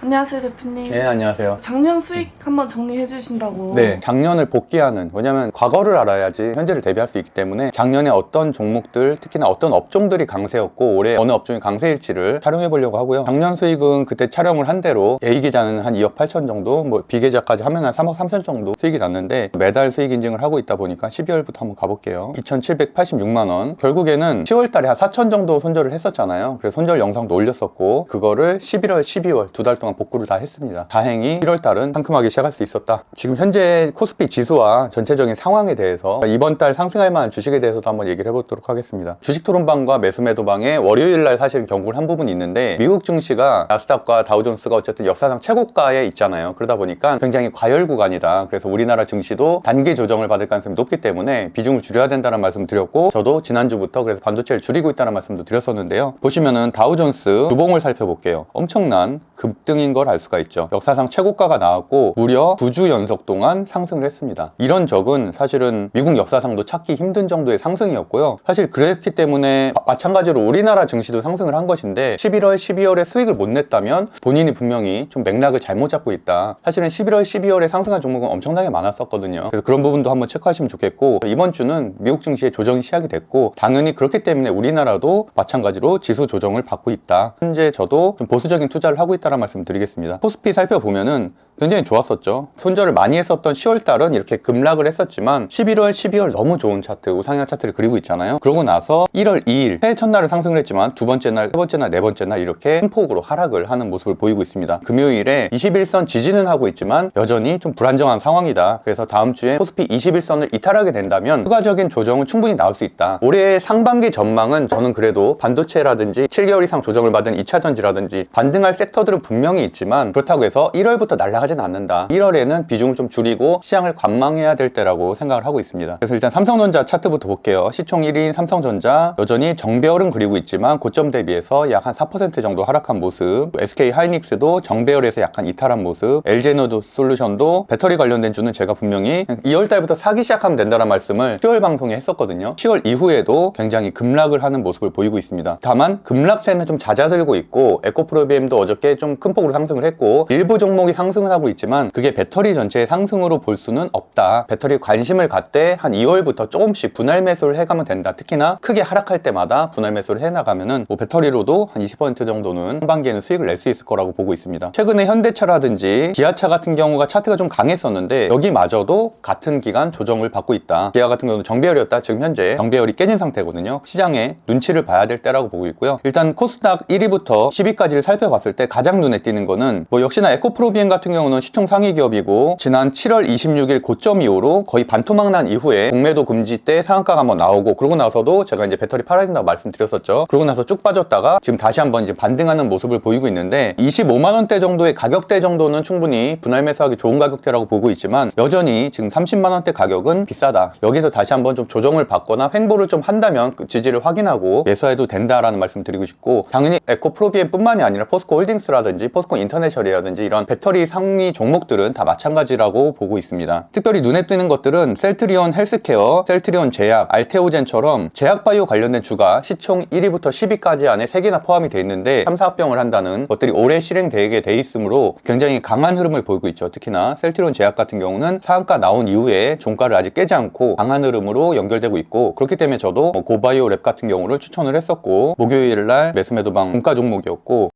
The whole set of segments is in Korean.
안녕하세요, 대표님. 네, 안녕하세요. 작년 수익 한번 정리해 주신다고. 네, 작년을 복귀하는, 왜냐면 과거를 알아야지 현재를 대비할 수 있기 때문에 작년에 어떤 종목들, 특히나 어떤 업종들이 강세였고 올해 어느 업종이 강세일지를 촬영해 보려고 하고요. 작년 수익은 그때 촬영을 한 대로 A 기자는 한 2억 8천 정도, 뭐 B 계좌까지 하면 한 3억 3천 정도 수익이 났는데 매달 수익 인증을 하고 있다 보니까 12월부터 한번 가볼게요. 2,786만 원. 결국에는 10월 달에 한 4천 정도 손절을 했었잖아요. 그래서 손절 영상도 올렸었고 그거를 11월, 12월 두 달 동안 복구를 다 했습니다. 다행히 1월 달은 상큼하게 시작할 수 있었다. 지금 현재 코스피 지수와 전체적인 상황에 대해서 이번 달 상승할 만한 주식에 대해서도 한번 얘기를 해보도록 하겠습니다. 주식토론방과 매수매도방에 월요일날 사실 경고를 한 부분이 있는데 미국 증시가 나스닥과 다우존스가 어쨌든 역사상 최고가에 있잖아요. 그러다 보니까 굉장히 과열 구간이다. 그래서 우리나라 증시도 단기 조정을 받을 가능성이 높기 때문에 비중을 줄여야 된다는 말씀 드렸고 저도 지난주부터 그래서 반도체를 줄이고 있다는 말씀도 드렸었는데요. 보시면은 다우존스 주봉을 살펴볼게요. 엄청난 급등인 걸 알 수가 있죠. 역사상 최고가가 나왔고 무려 9주 연속 동안 상승을 했습니다. 이런 적은 사실은 미국 역사상도 찾기 힘든 정도의 상승이었고요. 사실 그랬기 때문에 마찬가지로 우리나라 증시도 상승을 한 것인데 11월, 12월에 수익을 못 냈다면 본인이 분명히 좀 맥락을 잘못 잡고 있다. 사실은 11월, 12월에 상승한 종목은 엄청나게 많았었거든요. 그래서 그런 부분도 한번 체크하시면 좋겠고 이번 주는 미국 증시의 조정이 시작이 됐고 당연히 그렇기 때문에 우리나라도 마찬가지로 지수 조정을 받고 있다. 현재 저도 좀 보수적인 투자를 하고 있다는 말씀 드리겠습니다. 코스피 살펴보면은 굉장히 좋았었죠. 손절을 많이 했었던 10월달은 이렇게 급락을 했었지만 11월, 12월 너무 좋은 차트, 우상향 차트를 그리고 있잖아요. 그러고 나서 1월 2일 새해 첫날은 상승을 했지만 두 번째 날, 세 번째 날, 네 번째 날 이렇게 큰 폭으로 하락을 하는 모습을 보이고 있습니다. 금요일에 21선 지지는 하고 있지만 여전히 좀 불안정한 상황이다. 그래서 다음 주에 코스피 21선을 이탈하게 된다면 추가적인 조정은 충분히 나올 수 있다. 올해 상반기 전망은 저는 그래도 반도체라든지 7개월 이상 조정을 받은 2차전지라든지 반등할 섹터들은 분명히 있지만 그렇다고 해서 1월부터 날아가진 않는다. 1월에는 비중을 좀 줄이고 시장을 관망해야 될 때라고 생각을 하고 있습니다. 그래서 일단 삼성전자 차트부터 볼게요. 시총 1위인 삼성전자 여전히 정배열은 그리고 있지만 고점 대비해서 약 한 4% 정도 하락한 모습. SK 하이닉스도 정배열에서 약간 이탈한 모습. LG에너지솔루션도 배터리 관련된 주는 제가 분명히 2월달부터 사기 시작하면 된다는 말씀을 10월 방송에 했었거든요. 10월 이후에도 굉장히 급락을 하는 모습을 보이고 있습니다. 다만 급락세는 좀 잦아들고 있고 에코프로비엠도 어저께 좀 큰 폭으로 상승을 했고 일부 종목이 상승을 하고 있지만 그게 배터리 전체의 상승으로 볼 수는 없다. 배터리 관심을 갖되 한 2월부터 조금씩 분할 매수를 해가면 된다. 특히나 크게 하락할 때마다 분할 매수를 해나가면은 뭐 배터리로도 한 20% 정도는 상반기에는 수익을 낼 수 있을 거라고 보고 있습니다. 최근에 현대차라든지 기아차 같은 경우가 차트가 좀 강했었는데 여기마저도 같은 기간 조정을 받고 있다. 기아 같은 경우는 정배열이었다. 지금 현재 정배열이 깨진 상태거든요. 시장에 눈치를 봐야 될 때라고 보고 있고요. 일단 코스닥 1위부터 10위까지를 살펴봤을 때 가장 눈에 띄는 거는 뭐 역시나 에코프로비엠 같은 경우는 시총 상위 기업이고 지난 7월 26일 고점 이후로 거의 반토막 난 이후에 공매도 금지 때 상한가가 한번 나오고 그러고 나서도 제가 이제 배터리 팔아야 된다고 말씀드렸었죠. 그러고 나서 쭉 빠졌다가 지금 다시 한번 이제 반등하는 모습을 보이고 있는데 25만 원대 정도의 가격대 정도는 충분히 분할 매수하기 좋은 가격대라고 보고 있지만 여전히 지금 30만 원대 가격은 비싸다. 여기서 다시 한번 좀 조정을 받거나 횡보를 좀 한다면 그 지지를 확인하고 매수해도 된다라는 말씀 드리고 싶고 당연히 에코프로비엠 뿐만이 아니라 포스코홀딩스라든지 포스코 인터내셔널이라든지 이런 배터리 상위 종목들은 다 마찬가지라고 보고 있습니다. 특별히 눈에 띄는 것들은 셀트리온 헬스케어, 셀트리온 제약, 알테오젠처럼 제약바이오 관련된 주가 시총 1위부터 10위까지 안에 3개나 포함이 돼 있는데 3, 4합병을 한다는 것들이 올해 실행되게 돼 있으므로 굉장히 강한 흐름을 보이고 있죠. 특히나 셀트리온 제약 같은 경우는 상한가 나온 이후에 종가를 아직 깨지 않고 강한 흐름으로 연결되고 있고 그렇기 때문에 저도 고바이오 랩 같은 경우를 추천을 했었고 목요일날 매수매도방 종가 종목이었고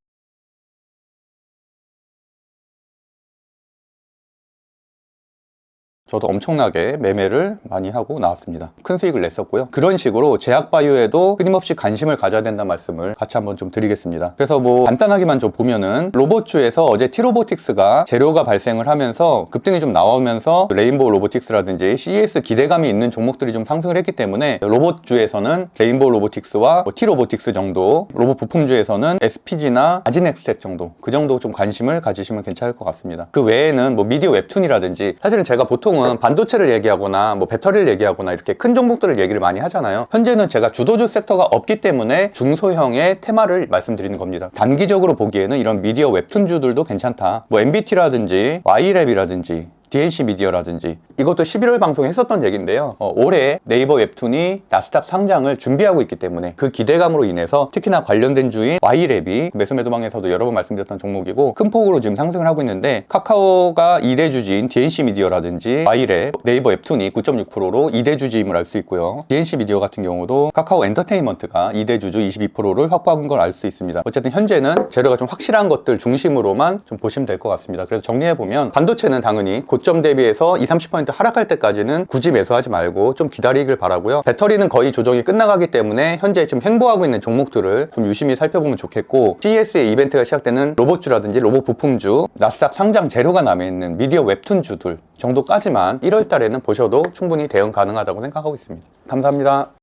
저도 엄청나게 매매를 많이 하고 나왔습니다. 큰 수익을 냈었고요. 그런 식으로 제약바이오에도 끊임없이 관심을 가져야 된다는 말씀을 같이 한번 좀 드리겠습니다. 그래서 뭐 간단하게만 좀 보면은 로봇주에서 어제 T로보틱스가 재료가 발생을 하면서 급등이 좀 나오면서 레인보우 로보틱스라든지 CES 기대감이 있는 종목들이 좀 상승을 했기 때문에 로봇주에서는 레인보우 로보틱스와 뭐 T로보틱스 정도, 로봇 부품주에서는 SPG나 아지넥스텍 정도 그 정도 좀 관심을 가지시면 괜찮을 것 같습니다. 그 외에는 뭐 미디어 웹툰이라든지 사실은 제가 보통 반도체를 얘기하거나 뭐 배터리를 얘기하거나 이렇게 큰 종목들을 얘기를 많이 하잖아요. 현재는 제가 주도주 섹터가 없기 때문에 중소형의 테마를 말씀드리는 겁니다. 단기적으로 보기에는 이런 미디어 웹툰주들도 괜찮다. 뭐 MBT라든지 Y랩이라든지 DNC 미디어라든지 이것도 11월 방송에 했었던 얘기인데요. 올해 네이버 웹툰이 나스닥 상장을 준비하고 있기 때문에 그 기대감으로 인해서 특히나 관련된 주인 Y랩이 매수매도방에서도 여러 번 말씀드렸던 종목이고 큰 폭으로 지금 상승을 하고 있는데 카카오가 2대 주주인 DNC 미디어라든지 Y랩, 네이버 웹툰이 9.6%로 2대 주주임을 알 수 있고요. DNC 미디어 같은 경우도 카카오 엔터테인먼트가 2대 주주 22%를 확보한 걸 알 수 있습니다. 어쨌든 현재는 재료가 좀 확실한 것들 중심으로만 좀 보시면 될 것 같습니다. 그래서 정리해보면 반도체는 당연히 고점 대비해서 20-30% 하락할 때까지는 굳이 매수하지 말고 좀 기다리길 바라고요. 배터리는 거의 조정이 끝나가기 때문에 현재 지금 횡보하고 있는 종목들을 좀 유심히 살펴보면 좋겠고, CES의 이벤트가 시작되는 로봇주라든지 로봇 부품주, 나스닥 상장 재료가 남아있는 미디어 웹툰주들 정도까지만 1월 달에는 보셔도 충분히 대응 가능하다고 생각하고 있습니다. 감사합니다.